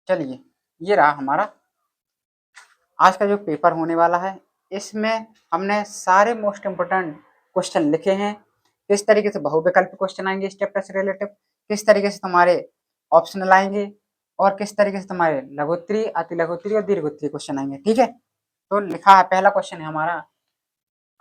चलिए, ये रहा हमारा आज का जो पेपर होने वाला है। इसमें हमने सारे मोस्ट इम्पोर्टेंट क्वेश्चन लिखे हैं। किस तरीके से बहुविकल्पी क्वेश्चन आएंगे इस चैप्टर से रिलेटिव, किस तरीके से तुम्हारे ऑप्शनल आएंगे और किस तरीके से तुम्हारे लघुत्तरी, अतिलघुत्तरी और दीर्घोत्तरी क्वेश्चन आएंगे। ठीक है, तो लिखा है, पहला क्वेश्चन है हमारा,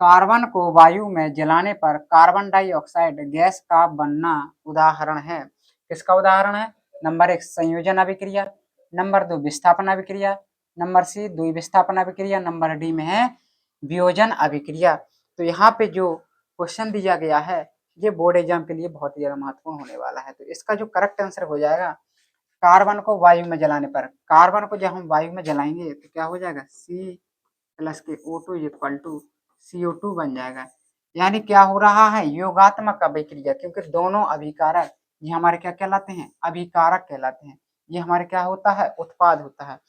कार्बन को वायु में जलाने पर कार्बन डाइऑक्साइड गैस का बनना उदाहरण है। किसका उदाहरण है? नंबर 1 संयोजन अभिक्रिया, नंबर 2 विस्थापन अभिक्रिया, नंबर सी द्विविस्थापन अभिक्रिया, नंबर डी में है वियोजन अभिक्रिया। तो यहाँ पे जो क्वेश्चन दिया गया है ये बोर्ड एग्जाम के लिए बहुत ही ज्यादा महत्वपूर्ण होने वाला है। तो इसका जो करेक्ट आंसर हो जाएगा, कार्बन को वायु में जलाने पर, कार्बन को जब हम वायु में जलाएंगे तो क्या हो जाएगा, सी प्लस के O2 इक्वल टू CO2 बन जाएगा। यानी क्या हो रहा है, योगात्मक अभिक्रिया, क्योंकि दोनों अभिकारक ये हमारे क्या कहलाते हैं, अभिकारक कहलाते हैं। ये हमारे क्या होता है, उत्पाद होता है।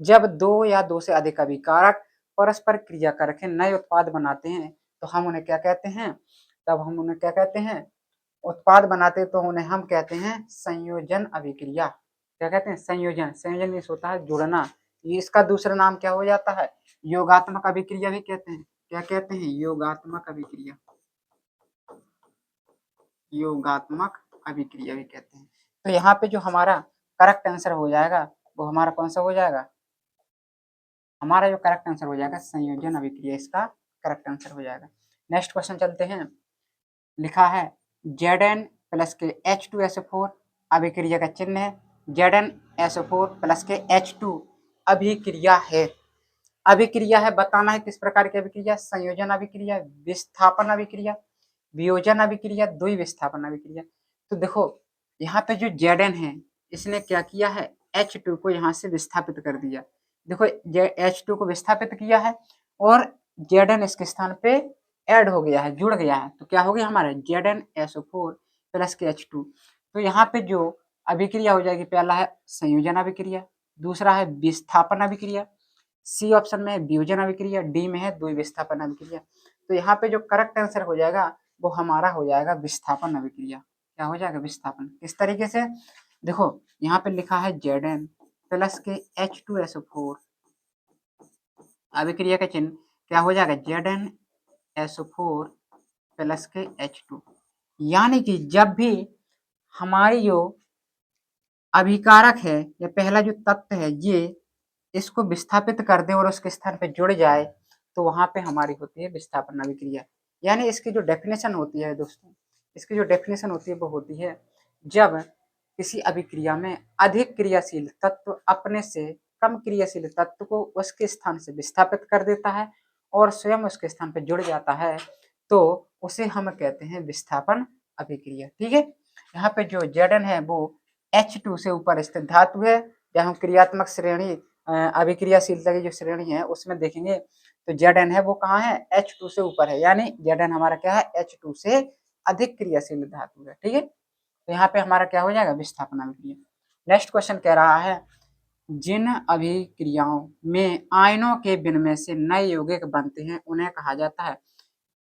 जब दो या दो से अधिक अभिकारक परस्पर क्रिया करके नए उत्पाद बनाते हैं तो हम उन्हें क्या कहते हैं, तब हम उन्हें क्या कहते हैं, उत्पाद बनाते तो उन्हें हम कहते हैं संयोजन अभिक्रिया। क्या कहते हैं, संयोजन। संयोजन मीन्स होता है जुड़ना। ये इसका दूसरा नाम क्या हो जाता है, योगात्मक अभिक्रिया भी कहते हैं। क्या कहते हैं, योगात्मक अभिक्रिया, योगात्मक अभिक्रिया भी कहते हैं। तो यहाँ पे जो हमारा करेक्ट आंसर हो जाएगा वो हमारा कौन सा हो जाएगा, हमारा जो करेक्ट आंसर हो जाएगा संयोजन अभिक्रिया, इसका करेक्ट आंसर हो जाएगा। नेक्स्ट क्वेश्चन चलते हैं। लिखा है Zn प्लस के H2SO4 अभिक्रिया का चिन्ह है। ZnSO4 प्लस के H2 अभिक्रिया है। अभिक्रिया है, बताना है किस प्रकार की अभिक्रिया, संयोजन अभिक्रिया, विस्थापन अभिक्रिया, वियोजन अभिक्रिया, द्विविस्थापन अभिक्रिया। तो देखो यहाँ पे जो Zn है इसने क्या किया है, H2 को यहाँ से विस्थापित कर दिया। देखो H2 को विस्थापित किया है और Zn इसके स्थान पे ऐड हो गया है, जुड़ गया है। तो क्या हो गया हमारा ZnSO4 प्लस के H2। तो यहाँ पे जो अभिक्रिया हो जाएगी, पहला है संयोजन अभिक्रिया, दूसरा है विस्थापन अभिक्रिया, सी ऑप्शन में है वियोजन अभिक्रिया, डी में है द्विविस्थापन अभिक्रिया। तो यहाँ पे जो करेक्ट आंसर हो जाएगा वो हमारा हो जाएगा विस्थापन अभिक्रिया। क्या हो जाएगा, विस्थापन। किस तरीके से, देखो यहाँ पे लिखा है Zn प्लस के H2SO4 अभिक्रिया का चिन्ह क्या हो जाएगा, ZnSO4 प्लस के H2। यानी कि जब भी हमारी जो अभिकारक है या पहला जो तत्व है ये इसको विस्थापित कर दे और उसके स्थान पे जुड़ जाए तो वहां पे हमारी होती है विस्थापन अभिक्रिया। यानी इसकी जो डेफिनेशन होती है दोस्तों, इसकी जो डेफिनेशन होती है वो होती है जब किसी अभिक्रिया में अधिक क्रियाशील तत्व अपने से कम क्रियाशील तत्व को उसके स्थान से विस्थापित कर देता है और स्वयं उसके स्थान पर जुड़ जाता है तो उसे हम कहते हैं विस्थापन अभिक्रिया। ठीक है, यहाँ पे जो Zn है वो H2 से ऊपर स्थित धातु है। जब हम क्रियात्मक श्रेणी अभिक्रियाशीलता की जो श्रेणी है उसमें देखेंगे तो Zn है वो कहाँ है, H2 से ऊपर है। यानी Zn हमारा क्या है, H2 से अधिक क्रियाशील धातु है। ठीक है, तो यहाँ पे हमारा क्या हो जाएगा, विस्थापन अभिक्रिया। नेक्स्ट क्वेश्चन कह रहा है, जिन अभिक्रियाओं में आयनों के विनिमय से नए यौगिक बनते हैं उन्हें कहा जाता है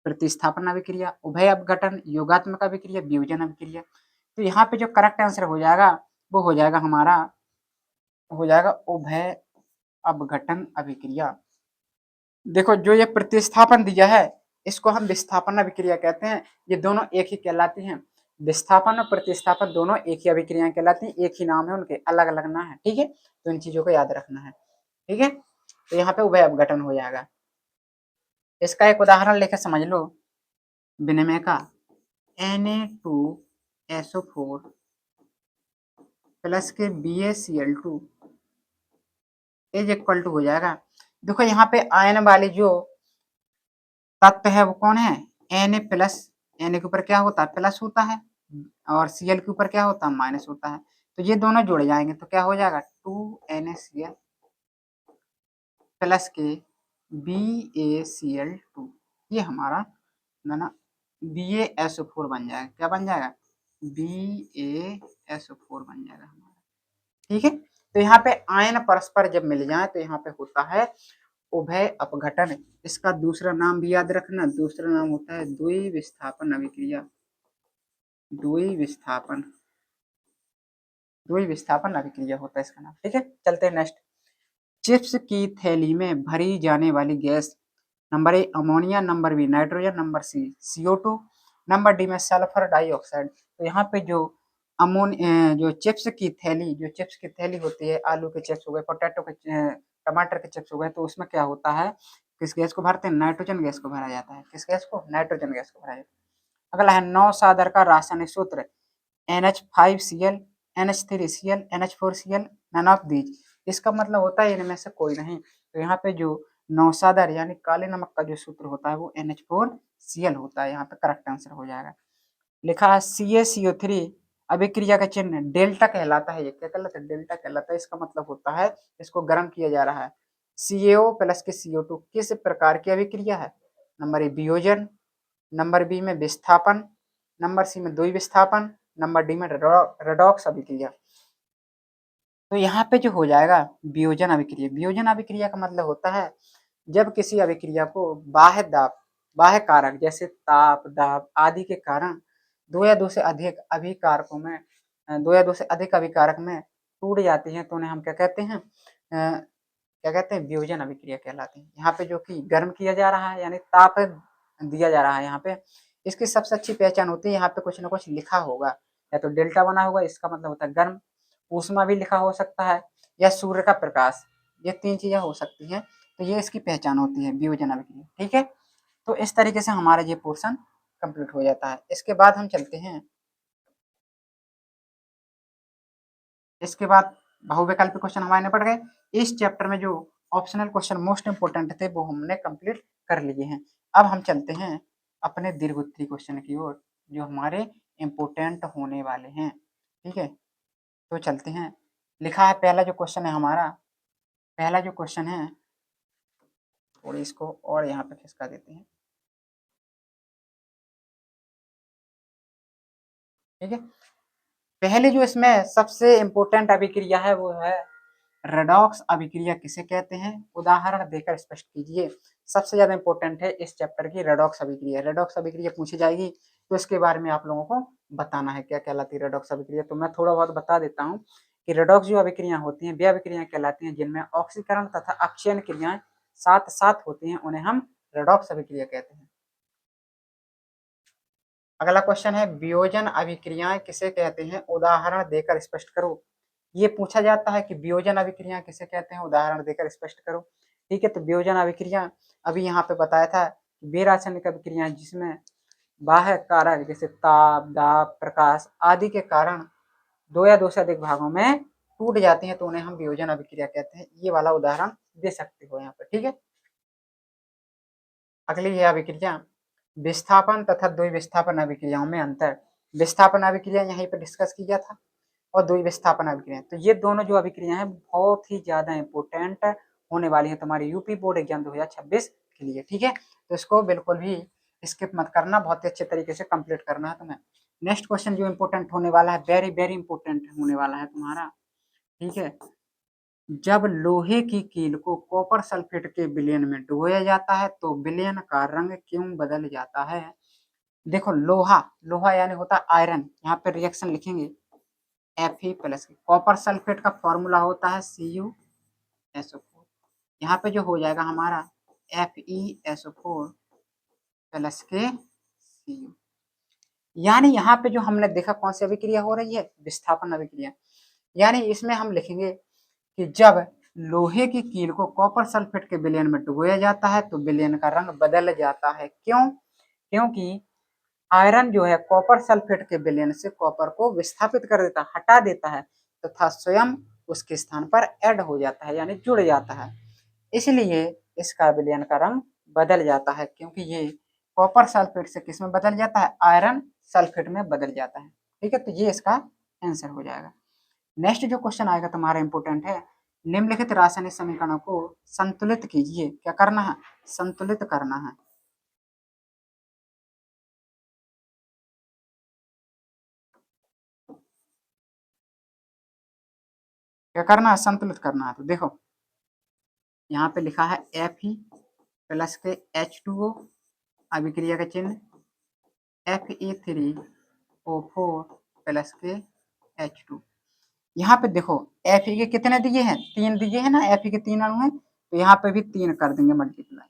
प्रतिस्थापन अभिक्रिया, उभय अपघटन, योगात्मक अभिक्रिया, वियोजन अभिक्रिया। तो यहाँ पे जो करेक्ट आंसर हो जाएगा वो हो जाएगा हमारा, हो जाएगा उभय अपघटन अभिक्रिया। देखो जो ये प्रतिस्थापन दिया है इसको हम विस्थापन अभिक्रिया कहते हैं। ये दोनों एक ही कहलाती हैं, विस्थापन और प्रतिस्थापन दोनों एक ही अभिक्रियाएं कहलाती हैं, एक ही नाम है उनके, अलग अलग नाम है। ठीक है, तो इन चीजों को याद रखना है। ठीक है, तो यहाँ पे उभय अपघटन हो जाएगा। इसका एक उदाहरण लेकर समझ लो, विनिमय का Na2SO4 प्लस के BaCl2 इज इक्वल टू हो जाएगा। देखो यहाँ पे आयन वाली जो तत्व है वो कौन है, Na प्लस, Na के ऊपर क्या होता है, प्लस होता है और Cl के ऊपर क्या होता है, माइनस होता है। तो ये दोनों जुड़ जाएंगे तो क्या हो जाएगा 2NaCl प्लस के BaCl2, ये हमारा ना BaSO4 बन जाएगा। क्या बन जाएगा, BaSO4 बन जाएगा हमारा। ठीक है, तो यहाँ पे आयन परस्पर जब मिल जाए तो यहाँ पे होता है उभय अपघटन। इसका दूसरा नाम भी याद रखना, दूसरा नाम होता है द्विविस्थापन अभिक्रिया, द्विविस्थापन द्वि विस्थापन अभिक्रिया होता है इसका नाम। ठीक है, चलते हैं नेक्स्ट। चिप्स की थैली में भरी जाने वाली gas, number A ammonia, number B nitrogen, number C CO2, number D में सल्फर डाइऑक्साइड। तो यहाँ पे जो जो चिप्स की थैली होती है, आलू के चिप्स हो गए, पोटैटो के टमाटर के चिप्स हो गए, तो उसमें क्या होता है, किस गैस को भरते हैं, नाइट्रोजन गैस को भरा जाता है। किस गैस को, नाइट्रोजन गैस को भरा जाता है। अगला है 9 सादर का रासायनिक सूत्र, NH5Cl, NH3Cl, NH4Cl, none of these. इसका मतलब होता है इनमें से कोई नहीं। तो यहाँ पे जो नौसादर यानी काले नमक का जो सूत्र होता है वो NH4Cl होता है। यहाँ पे करेक्ट आंसर हो जाएगा। लिखा है CaCO3 अभिक्रिया का चिन्ह डेल्टा कहलाता है। ये क्या कहलाता है, डेल्टा कहलाता है। इसका मतलब होता है इसको गर्म किया जा रहा है। CaO प्लस के CO2 किस प्रकार की अभिक्रिया है, नंबर ए वियोजन, नंबर बी में विस्थापन, नंबर सी में द्वि विस्थापन, नंबर डी में रेडॉक्स अभिक्रिया। तो यहाँ पे जो हो जाएगा वियोजन अभिक्रिया। वियोजन अभिक्रिया का मतलब होता है जब किसी अभिक्रिया को बाह्य कारक जैसे ताप, दाब आदि के कारण दो या दो से अधिक अभिकारकों में दो या दो से अधिक अभिकारक में टूट जाती है, तो उन्हें हम क्या कहते हैं, क्या कहते हैं, वियोजन अभिक्रिया कहलाती है। यहाँ पे जो कि गर्म किया जा रहा है यानी ताप दिया जा रहा है यहाँ पे, इसकी सबसे अच्छी पहचान होती है यहाँ पे कुछ ना कुछ लिखा होगा, या तो डेल्टा बना होगा, इसका मतलब होता है गर्म, ऊष्मा भी लिखा हो सकता है, या सूर्य का प्रकाश, ये 3 चीजें हो सकती हैं। तो ये इसकी पहचान होती है वियोजन अभिक्रिया। ठीक है, तो इस तरीके से हमारा ये पोर्शन कंप्लीट हो जाता है। इसके बाद हम चलते हैं, इसके बाद बहुविकल्पी क्वेश्चन हमारे निपट गए। इस चैप्टर में जो ऑप्शनल क्वेश्चन मोस्ट इंपोर्टेंट थे वो हमने कंप्लीट कर लिए हैं। अब हम चलते हैं अपने दीर्घोत्तरी क्वेश्चन की ओर जो हमारे इम्पोर्टेंट होने वाले हैं। ठीक है, तो चलते हैं। लिखा है पहला जो क्वेश्चन है हमारा, पहला जो क्वेश्चन है, थोड़ी इसको और यहाँ पे खिसका देते हैं। ठीक है, पहले जो इसमें सबसे इम्पोर्टेंट अभिक्रिया है वो है रेडॉक्स अभिक्रिया। किसे कहते हैं, उदाहरण देकर स्पष्ट कीजिए। सबसे ज्यादा इंपॉर्टेंट है इस चैप्टर की रेडॉक्स अभिक्रिया। रेडॉक्स अभिक्रिया पूछी जाएगी तो इसके बारे में आप लोगों को बताना है क्या कहलाती है रेडॉक्स अभिक्रिया। तो मैं थोड़ा बहुत बता देता हूँ कि रेडॉक्स जो अभिक्रिया होती हैं वे अभिक्रिया कहलाती हैं जिनमें ऑक्सीकरण तथा अक्षयन क्रियाएं साथ साथ होती हैं, उन्हें हम रेडॉक्स अभिक्रिया कहते हैं। अगला क्वेश्चन है वियोजन अभिक्रियाएं किसे कहते हैं, उदाहरण देकर स्पष्ट करो। ये पूछा जाता है कि वियोजन अभिक्रिया किसे कहते हैं, उदाहरण देकर स्पष्ट करो। ठीक है, तो वियोजन अभिक्रिया अभी यहाँ पे बताया था वे रासायनिक अभिक्रिया जिसमें बाह्य कारक जैसे ताप, दाब, प्रकाश आदि के कारण दो या दो से अधिक भागों में टूट जाती हैं, तो उन्हें हम वियोजन अभिक्रिया कहते हैं। ये वाला उदाहरण दे सकते हो यहाँ पे। ठीक है, अगली है अभिक्रिया विस्थापन तथा द्वि विस्थापन अभिक्रियाओं में अंतर। विस्थापन अभिक्रिया यहीं पर डिस्कस किया था और द्वि विस्थापन अभिक्रिया, तो ये दोनों जो अभिक्रिया हैं बहुत ही ज्यादा इंपॉर्टेंट होने वाली है तुम्हारे यूपी बोर्ड एग्जाम 2026 के लिए। ठीक है, तो इसको बिल्कुल भी स्किप मत करना, बहुत ही अच्छे तरीके से कंप्लीट करना है तुम्हें। नेक्स्ट क्वेश्चन जो इंपॉर्टेंट होने वाला है, वेरी वेरी इंपॉर्टेंट होने वाला है तुम्हारा। ठीक है, जब लोहे की कील को कॉपर सल्फेट के विलयन में डुबोया जाता है तो विलयन का रंग क्यों बदल जाता है। देखो लोहा, लोहा यानी होता है आयरन, यहाँ पे रिएक्शन लिखेंगे Fe+, कॉपर सल्फेट का फॉर्मूला होता है CuSO4। यहाँ पे जो हो जाएगा हमारा FeSO4 प्लस के Cu, यानी यहाँ पे जो हमने देखा कौन सी अभिक्रिया हो रही है, विस्थापन अभिक्रिया। यानी इसमें हम लिखेंगे कि जब लोहे की कील को कॉपर सल्फेट के विलयन में डुबोया जाता है तो विलयन का रंग बदल जाता है। क्यों, क्योंकि आयरन जो है कॉपर सल्फेट के विलयन से कॉपर को विस्थापित कर देता है, हटा देता है, तथा स्वयं उसके स्थान पर ऐड हो जाता है यानी जुड़ जाता है, इसलिए इसका विलयन का रंग बदल जाता है। क्योंकि ये कॉपर सल्फेट से किस में बदल जाता है, आयरन सल्फेट में बदल जाता है। ठीक है, तो ये इसका आंसर हो जाएगा। नेक्स्ट जो क्वेश्चन आएगा तुम्हारा इंपोर्टेंट है, निम्नलिखित रासायनिक समीकरणों को संतुलित कीजिए। क्या करना है, संतुलित करना है। क्या करना है, संतुलित करना है। तो देखो यहाँ पे लिखा है Fe+ के H2O अभिक्रिया का चिन्ह Fe3O4 प्लस के H2। यहाँ पे देखो Fe के कितने दिए हैं, 3 दिए हैं ना, Fe के 3 अणु हैं, तो यहाँ पे भी 3 कर देंगे मल्टीप्लाई,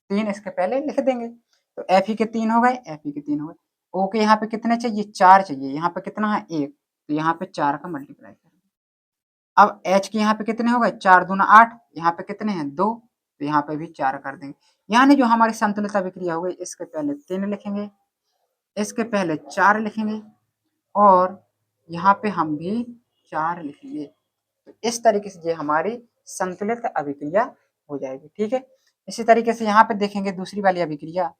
3 इसके पहले लिख देंगे, तो Fe के 3 हो गए, Fe के 3 हो गए। O के यहाँ पे कितने चाहिए, 4 चाहिए, यहाँ पे कितना है 1, तो यहाँ पे 4 का मल्टीप्लाई कर देंगे। अब H के यहाँ पे कितने हो गए, 4 दूना 8, यहाँ पे कितने हैं 2, तो यहाँ पे भी 4 कर देंगे। यानी जो हमारी संतुलित अभिक्रिया हो गई, इसके पहले 3 लिखेंगे, इसके पहले 4 लिखेंगे और यहाँ पे हम भी 4 लिखेंगे। तो इस तरीके से ये हमारी संतुलित अभिक्रिया हो जाएगी, ठीक है। इसी तरीके से यहाँ पे देखेंगे दूसरी वाली अभिक्रिया,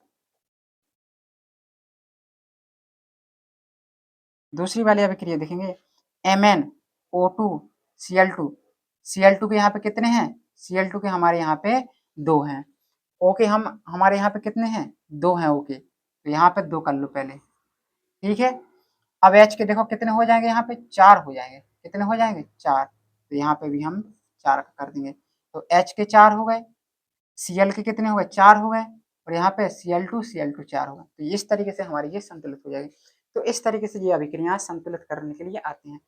दूसरी वाली अभिक्रिया देखेंगे MnO2 Cl2, Cl2 के यहाँ पे कितने हैं, Cl2 के हमारे यहाँ पे 2 हैं, O के हमारे यहाँ पे कितने हैं, 2 हैं O के, तो यहाँ पे 2 कर लो पहले, ठीक है। अब H के देखो कितने हो जाएंगे, यहाँ पे 4 हो जाएंगे, कितने हो जाएंगे 4, तो यहाँ पे भी हम 4 कर देंगे, तो H के 4 हो गए, Cl के कितने हो गए, 4 हो गए, और यहाँ पे Cl2 4 हो गए। तो इस तरीके से हमारी ये संतुलित हो जाएगी। तो इस तरीके से ये अभिक्रियाएं संतुलित करने के लिए आती हैं।